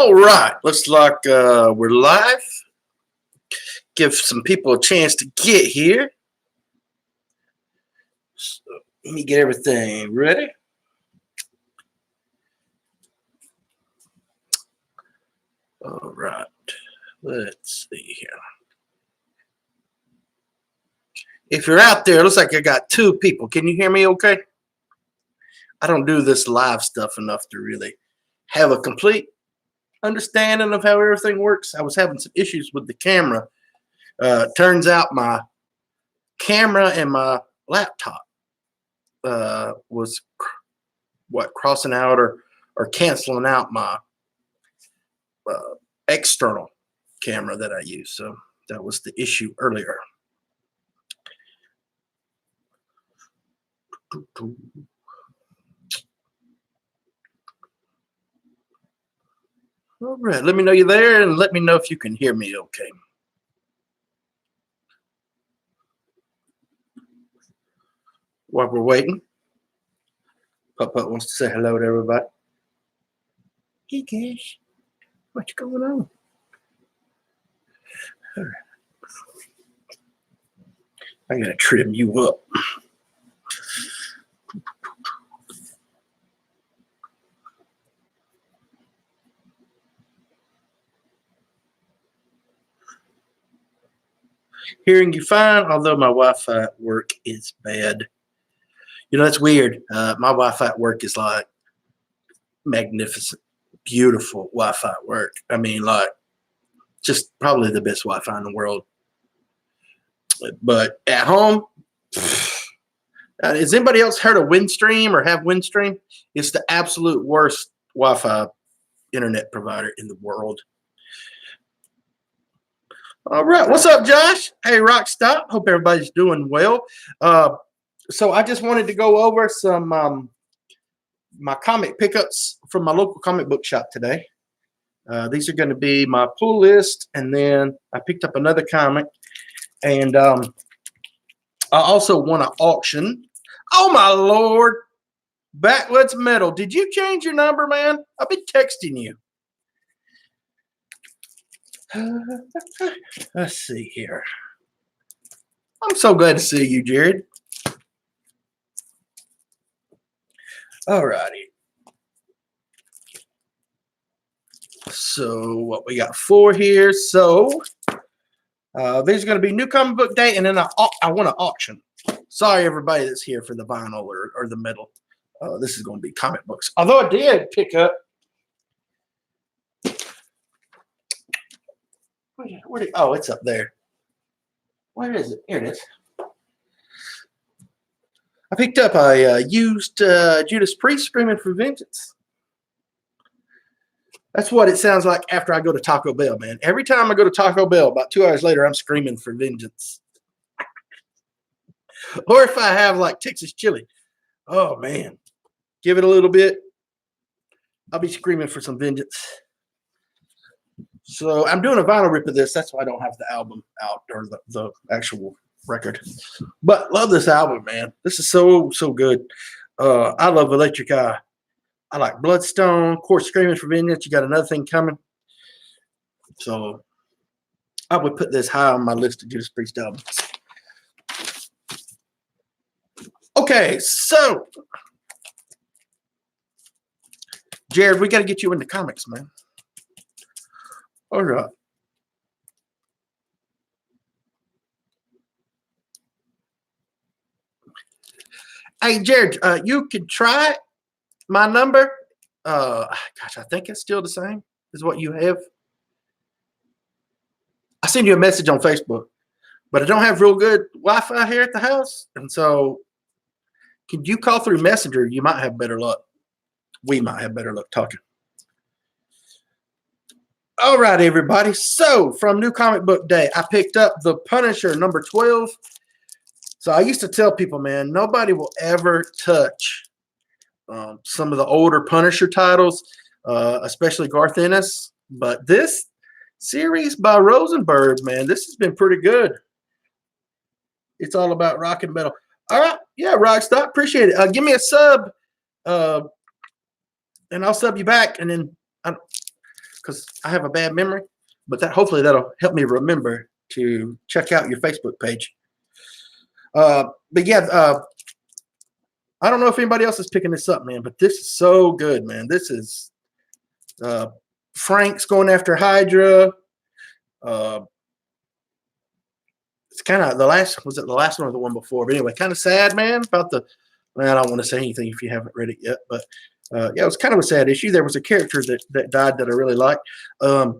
All right, looks like we're live. Give some people a chance to get here. So, let me get everything ready. All right, let's see here. If you're out there, it looks like I got two people. Can you hear me okay? I don't do this live stuff enough to really have a complete understanding of how everything works. I was having some issues with the camera. Turns out my camera and my laptop was crossing out or canceling out my external camera that I use. So that was the issue earlier. All right, let me know you're there and let me know if you can hear me okay. While we're waiting, Putt wants to say hello to everybody. Hey, Cash, what's going on? All right. I gotta trim you up. Hearing you fine, although my Wi-Fi at work is bad. You know, that's weird. My Wi-Fi at work is like magnificent, beautiful Wi-Fi at work. I mean, like just probably the best Wi-Fi in the world. But at home, has anybody else heard of Windstream or have Windstream? It's the absolute worst Wi-Fi internet provider in the world. All right, what's up, Josh? Hey, Rockstop. Hope everybody's doing well. So I just wanted to go over some my comic pickups from my local comic book shop today. These are going to be my pull list, and then I picked up another comic, and I also won an auction. Oh my Lord! Backwoods Metal. Did you change your number, man? I've been texting you. Let's see here. I'm so glad to see you, Jared. All righty. So what we got 4 here. So these are going to be new comic book day, and then I want an auction. Sorry, everybody that's here for the vinyl or the metal. This is going to be comic books. Although I did pick up. Oh, it's up there. Where is it? Here it is. I picked up a used Judas Priest, Screaming for Vengeance. That's what it sounds like after I go to Taco Bell, man. Every time I go to Taco Bell, about 2 hours later, I'm screaming for vengeance. Or if I have like Texas chili. Oh, man. Give it a little bit. I'll be screaming for some vengeance. So I'm doing a vinyl rip of this. That's why I don't have the album out or the actual record. But love this album, man. This is so good. I love Electric Eye. I like Bloodstone. Of course, Screaming for Vengeance. You got another thing coming. So I would put this high on my list of Judas Priest albums. Okay, so Jared, we got to get you into comics, man. All right. Hey, Jared, you can try my number. Gosh, I think it's still the same as what you have. I send you a message on Facebook, but I don't have real good Wi-Fi here at the house. And so can you call through Messenger? You might have better luck. We might have better luck talking. All right, everybody. So from New Comic Book Day, I picked up The Punisher number 12. So I used to tell people, man, nobody will ever touch some of the older Punisher titles, especially Garth Ennis. But this series by Rosenberg, man, this has been pretty good. It's all about rock and metal. All right. Yeah, Rockstock. Appreciate it. Give me a sub, and I'll sub you back. And then because I have a bad memory. But hopefully that'll help me remember to check out your Facebook page. But yeah, I don't know if anybody else is picking this up, man, but this is so good, man. This is Frank's going after Hydra. It's kind of the last one or the one before? But anyway, kind of sad, man, about the. I don't want to say anything if you haven't read it yet, but yeah, it was kind of a sad issue. There was a character that died that I really liked. Yeah,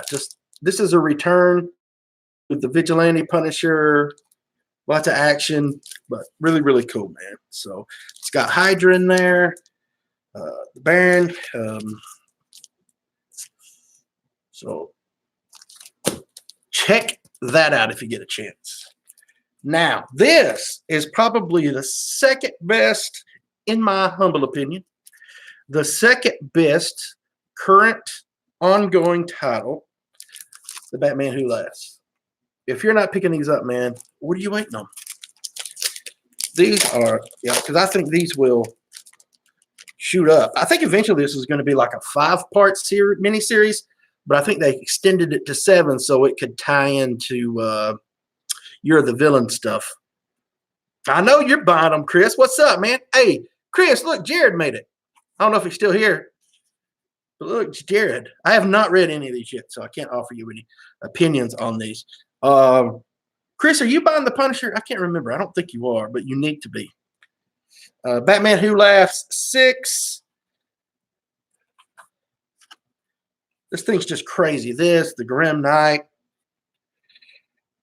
just this is a return with the Vigilante Punisher, lots of action, but really, really cool, man. So it's got Hydra in there, the Baron. So check that out if you get a chance. Now, this is probably the second best, in my humble opinion, the second best current ongoing title, The Batman Who Laughs. If you're not picking these up, man, what are you waiting on? These are, yeah, because I think these will shoot up. I think eventually this is going to be like a 5-part miniseries, but I think they extended it to 7 so it could tie into You're the Villain stuff. I know you're buying them, Chris. What's up, man? Hey, Chris, look, Jared made it. I don't know if he's still here. But look, it's Jared. I have not read any of these yet, so I can't offer you any opinions on these. Chris, are you buying the Punisher? I can't remember. I don't think you are, but you need to be. Batman Who Laughs 6. This thing's just crazy. This, the Grim Knight.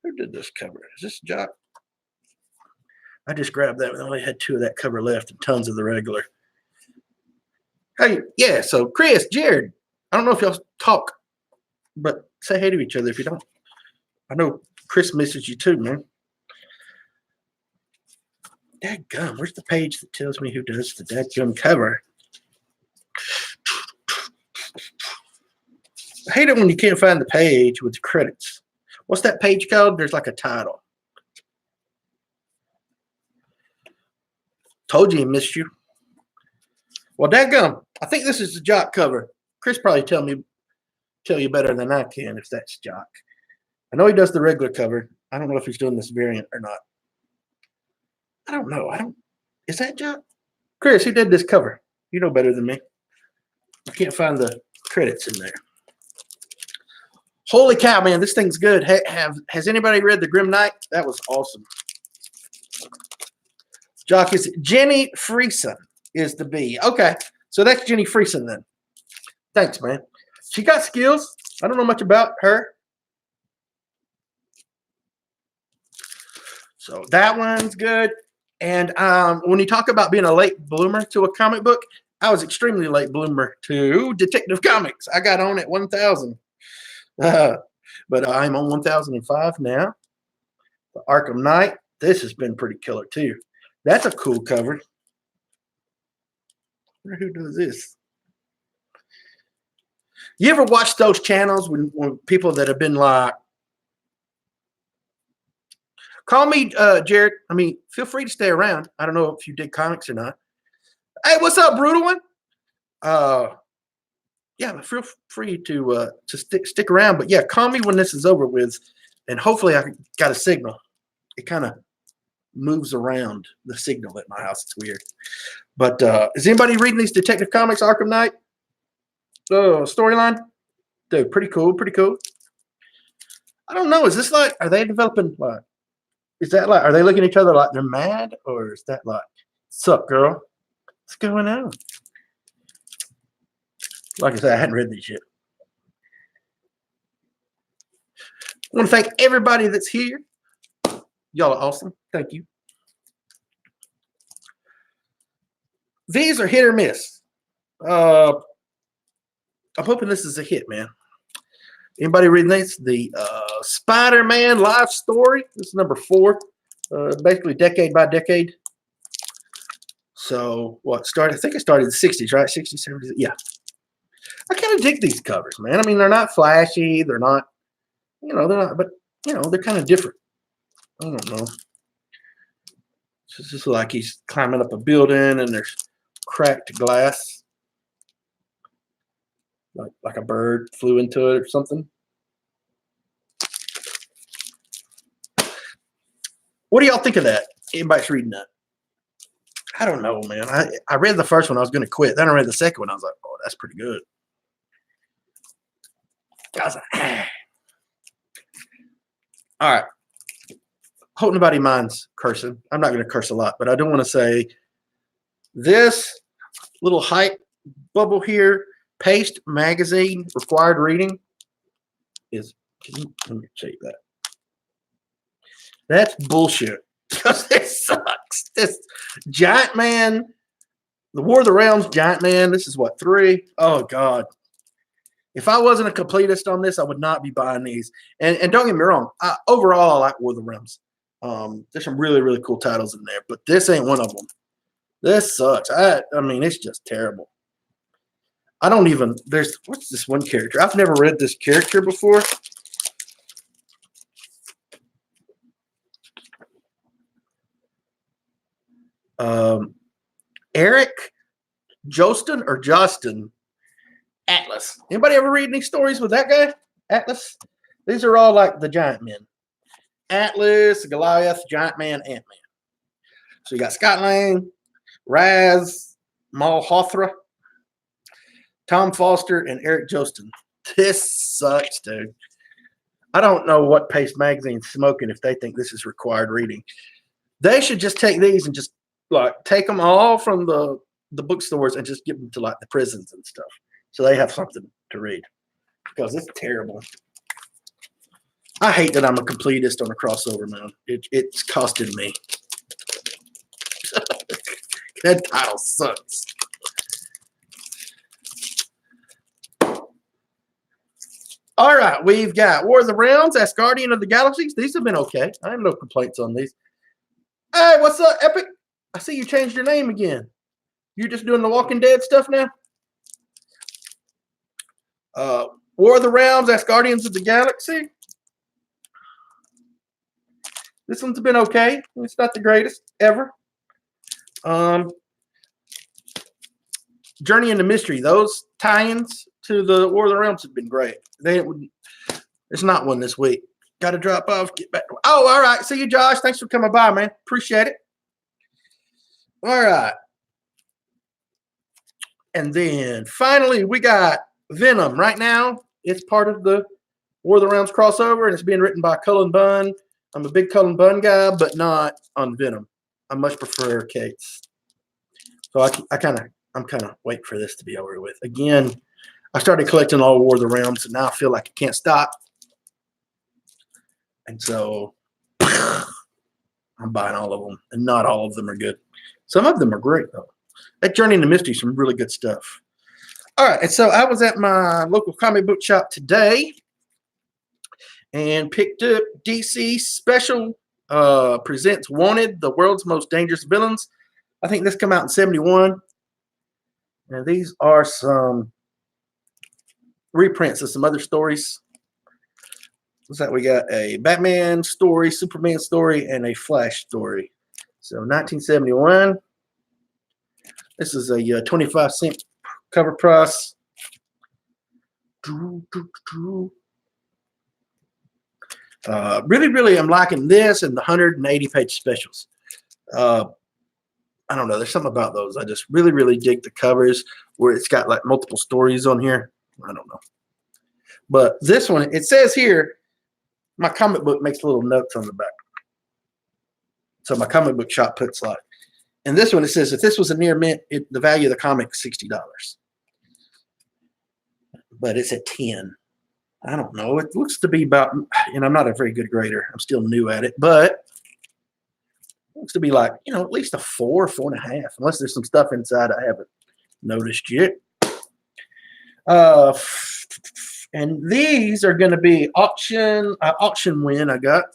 Who did this cover? Is this Jock? I just grabbed that. We only had 2 of that cover left and tons of the regular. Hey, yeah, so Chris, Jared, I don't know if y'all talk, but say hey to each other if you don't. I know Chris misses you too, man. Dadgum, where's the page that tells me who does the dadgum cover? I hate it when you can't find the page with the credits. What's that page called? There's like a title. Told you he missed you. Well, dadgum, I think this is the Jock cover. Chris probably tell you better than I can if that's Jock. I know he does the regular cover. I don't know if he's doing this variant or not. I don't know. Is that Jock? Chris, who did this cover? You know better than me. I can't find the credits in there. Holy cow, man, this thing's good. Has anybody read The Grim Knight? That was awesome. Jock is Jenny Freeson is the B. Okay, so that's Jenny Freeson then. Thanks, man. She got skills. I don't know much about her. So that one's good. And when you talk about being a late bloomer to a comic book, I was extremely late bloomer to Detective Comics. I got on at 1,000. But I'm on 1,005 now. The Arkham Knight. This has been pretty killer too. That's a cool cover. Who does this? You ever watch those channels when people that have been like, call me Jared. I mean, feel free to stay around. I don't know if you dig comics or not. Hey, what's up, Brutal One? Yeah, feel free to stick around. But yeah, call me when this is over with, and hopefully I got a signal. It kind of moves around the signal at my house. It's weird. But is anybody reading these Detective Comics Arkham Knight storyline? Dude, pretty cool. Pretty cool. I don't know. Is this like? Are they developing like? Is that like? Are they looking at each other like they're mad, or is that like, "What's up, girl? What's going on?" Like I said, I hadn't read these yet. I want to thank everybody that's here. Y'all are awesome. Thank you. These are hit or miss. I'm hoping this is a hit, man. Anybody reading this? The Spider-Man life story. This is number 4. Basically decade by decade. So what started? I think it started in the 60s, right? 60s, 70s. Yeah. I kind of dig these covers, man. I mean, they're not flashy. They're not, they're not, but, they're kind of different. I don't know. It's just like he's climbing up a building and there's cracked glass. like a bird flew into it or something. What do y'all think of that? Anybody's reading that? I don't know, man. I read the first one. I was going to quit. Then I read the second one. I was like, oh, that's pretty good. I was like, ah. All right. Hope nobody minds cursing. I'm not going to curse a lot, but I do want to say this little hype bubble here, Paste Magazine required reading is, let me show you that. That's bullshit. Because it sucks. This Giant Man, the War of the Realms Giant Man, this is what, 3? Oh, God. If I wasn't a completist on this, I would not be buying these. And don't get me wrong, overall, I like War of the Realms. There's some really, really cool titles in there, but this ain't one of them. This sucks. I mean, it's just terrible. I don't even, what's this one character? I've never read this character before. Eric Jostin or Justin Atlas. Anybody ever read any stories with that guy? Atlas? These are all like the giant men. Atlas, Goliath, Giant Man, Ant-Man. So you got Scott Lang, Raz Malhotra, Tom Foster, and Eric Jostin. This sucks, dude. I don't know what Paste Magazine's smoking if they think this is required reading. They should just take these and just like take them all from the bookstores and just give them to like the prisons and stuff, so they have something to read, because it's terrible. I hate that I'm a completist on a crossover, man. It's costing me. That title sucks. All right, we've got War of the Realms, Asgardian of the Galaxies. These have been okay. I have no complaints on these. Hey, what's up, Epic? I see you changed your name again. You're just doing the Walking Dead stuff now? War of the Realms, Asgardians of the Galaxy. This one's been okay. It's not the greatest ever. Journey into Mystery. Those tie-ins to the War of the Realms have been great. It's not one this week. Got to drop off. Get back. Oh, all right. See you, Josh. Thanks for coming by, man. Appreciate it. All right. And then finally, we got Venom. Right now, it's part of the War of the Realms crossover, and it's being written by Cullen Bunn. I'm a big Cullen Bunn guy, but not on Venom. I much prefer Cates. So I'm kind of waiting for this to be over with. Again, I started collecting all War of the Realms, and now I feel like I can't stop. And so I'm buying all of them, and not all of them are good. Some of them are great, though. That Journey into Mystery is some really good stuff. All right, and so I was at my local comic book shop today and picked up DC Special Presents Wanted, the World's Most Dangerous Villains. I think this came out in 71. And these are some reprints of some other stories. Looks like we got a Batman story, Superman story, and a Flash story. So 1971. This is a 25-cent cover price. Really, I'm liking this and the 180-page specials. I don't know. There's something about those. I just really dig the covers where it's got like multiple stories on here. I don't know. But this one, it says here, my comic book makes little notes on the back. So my comic book shop puts like, and this one, it says, if this was a near mint, the value of the comic is $60. But it's at 10. I don't know. It looks to be about, and I'm not a very good grader. I'm still new at it, but it looks to be like, at least a 4, 4.5, unless there's some stuff inside I haven't noticed yet. And these are going to be auction win I got.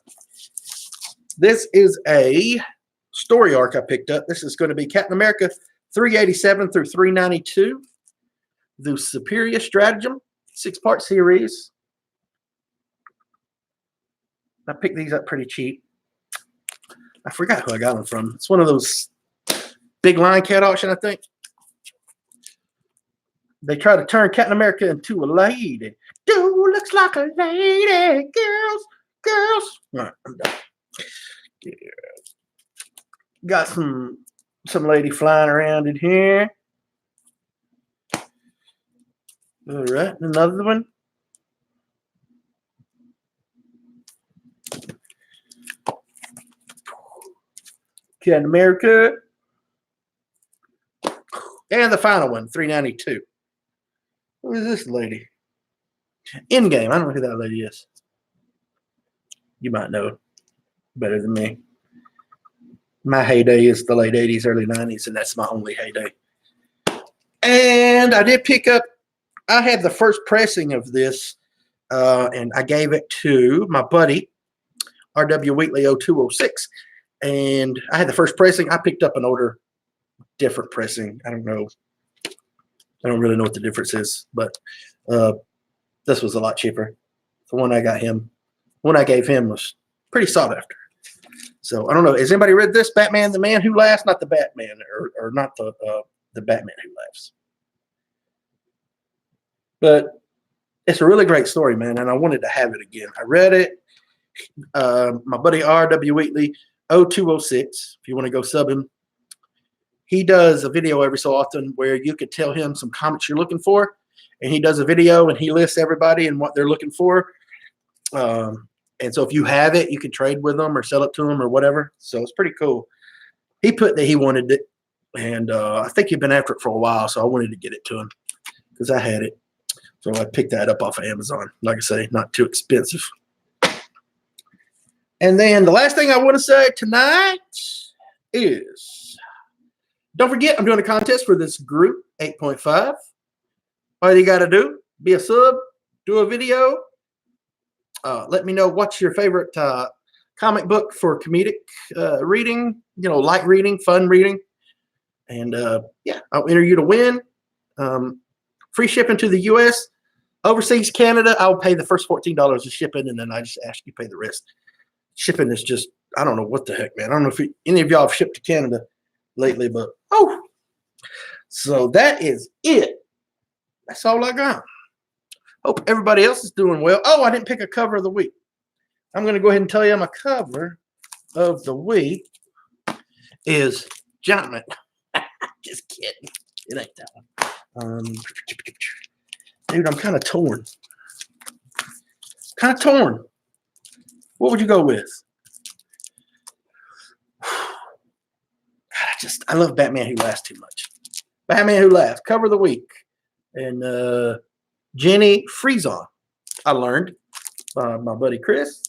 This is a story arc I picked up. This is going to be Captain America 387 through 392. The Superior Stratagem, 6-part series. I picked these up pretty cheap. I forgot who I got them from. It's one of those big line cat auction, I think. They try to turn Captain America into a lady. Dude looks like a lady. Girls, girls. All right, I'm done. Yeah. Got some lady flying around in here. All right, another one. Captain America. And the final one, 392. Who is this lady? Endgame. I don't know who that lady is. You might know better than me. My heyday is the late 80s, early 90s, and that's my only heyday. And I did pick up, I had the first pressing of this, and I gave it to my buddy, R.W. Wheatley 0206. And I had the first pressing. I picked up an older, different pressing. I don't know. I don't really know what the difference is, but this was a lot cheaper. The one I gave him was pretty sought after. So I don't know. Has anybody read this? Batman, the Man Who Laughs? Not the Batman, or not the Batman Who Laughs. But it's a really great story, man, and I wanted to have it again. I read it. My buddy R.W. Wheatley 0206. If you want to go sub him, he does a video every so often where you could tell him some comics you're looking for, and he does a video and he lists everybody and what they're looking for. And so if you have it, you can trade with them or sell it to them or whatever. So it's pretty cool. He put that he wanted it, and I think he'd been after it for a while, so I wanted to get it to him because I had it. So I picked that up off of Amazon. Like I say, not too expensive. And then the last thing I want to say tonight is, don't forget, I'm doing a contest for this group, 8.5. All you got to do, be a sub, do a video. Let me know what's your favorite comic book for comedic reading, light reading, fun reading. And yeah, I'll enter you to win. Free shipping to the U.S. Overseas Canada, I'll pay the first $14 of shipping, and then I just ask you to pay the rest. Shipping is just, I don't know what the heck, man. I don't know if any of y'all have shipped to Canada lately, but so that is it. That's all I got. Hope everybody else is doing well. Oh, I didn't pick a cover of the week. I'm going to go ahead and tell you my cover of the week is Giant. Just kidding. It ain't that one. Dude, I'm kind of torn. What would you go with? God, I love Batman Who Laughs too much. Batman Who Laughs, cover of the week. And Jenny Friesen, I learned by my buddy Chris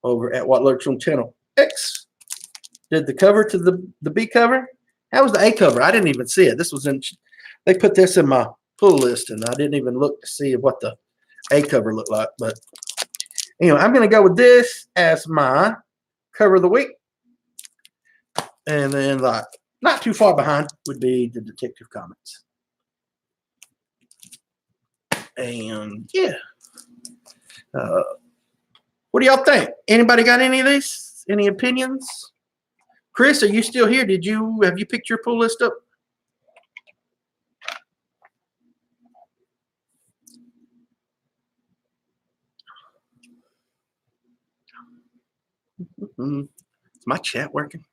over at What Lurks on Channel X. Did the cover to the B cover. How was the A cover? I didn't even see it. They put this in my pull list, and I didn't even look to see what the A cover looked like. But anyway, I'm going to go with this as my cover of the week. And then not too far behind would be the Detective Comics. And yeah, what do y'all think? Anybody got any of these? Any opinions? Chris, are you still here? Have you picked your pull list up? Is my chat working?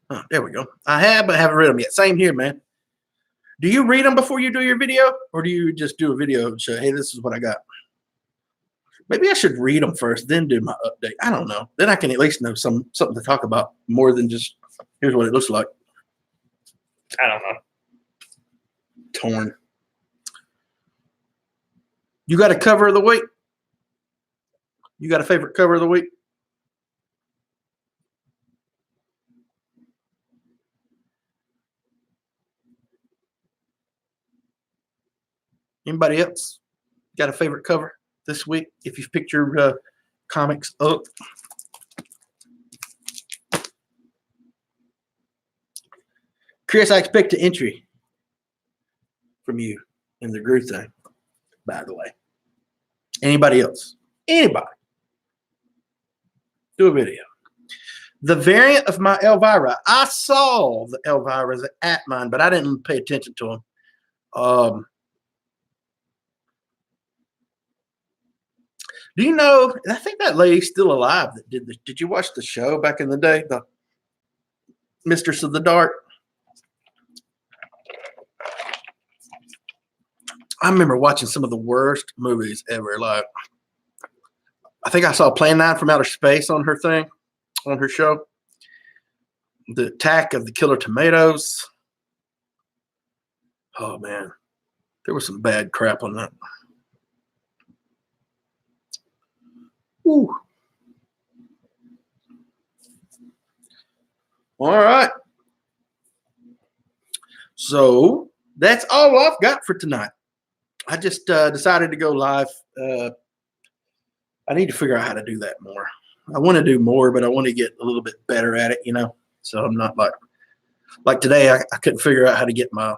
Oh, there we go. I have, but I haven't read them yet. Same here, man. Do you read them before you do your video, or do you just do a video and say, hey, this is what I got? Maybe I should read them first, then do my update. I don't know. Then I can at least know something to talk about more than just here's what it looks like. I don't know. Torn. You got a cover of the week? You got a favorite cover of the week? Anybody else got a favorite cover this week? If you've picked your comics up. Chris, I expect an entry from you in the group thing, by the way. Anybody else? Anybody? Do a video. The variant of my Elvira. I saw the Elviras at mine, but I didn't pay attention to them. Do you know? I think that lady's still alive. That did this. Did you watch the show back in the day, the Mistress of the Dark? I remember watching some of the worst movies ever. Like, I think I saw Plan 9 from Outer Space on her thing, on her show. The Attack of the Killer Tomatoes. Oh man, there was some bad crap on that. Ooh. All right. So that's all I've got for tonight. I just decided to go live. I need to figure out how to do that more. I want to do more, but I want to get a little bit better at it, you know. So I'm not like today. I couldn't figure out how to get my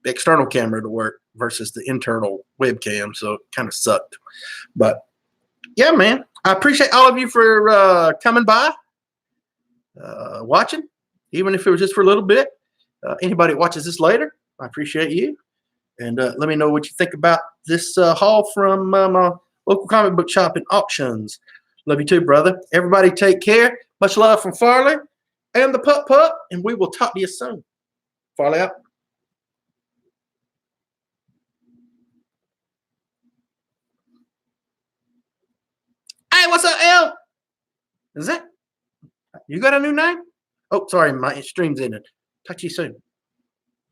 external camera to work versus the internal webcam, so it kind of sucked. But yeah, man, I appreciate all of you for coming by, watching, even if it was just for a little bit. Anybody that watches this later, I appreciate you. And let me know what you think about this haul from my local comic book shop and auctions. Love you too, brother. Everybody take care. Much love from Farley and the Pup Pup, and we will talk to you soon. Farley out. Hey, what's up, L? Is that you got a new name? Oh, sorry, my stream's ended. Talk to you soon.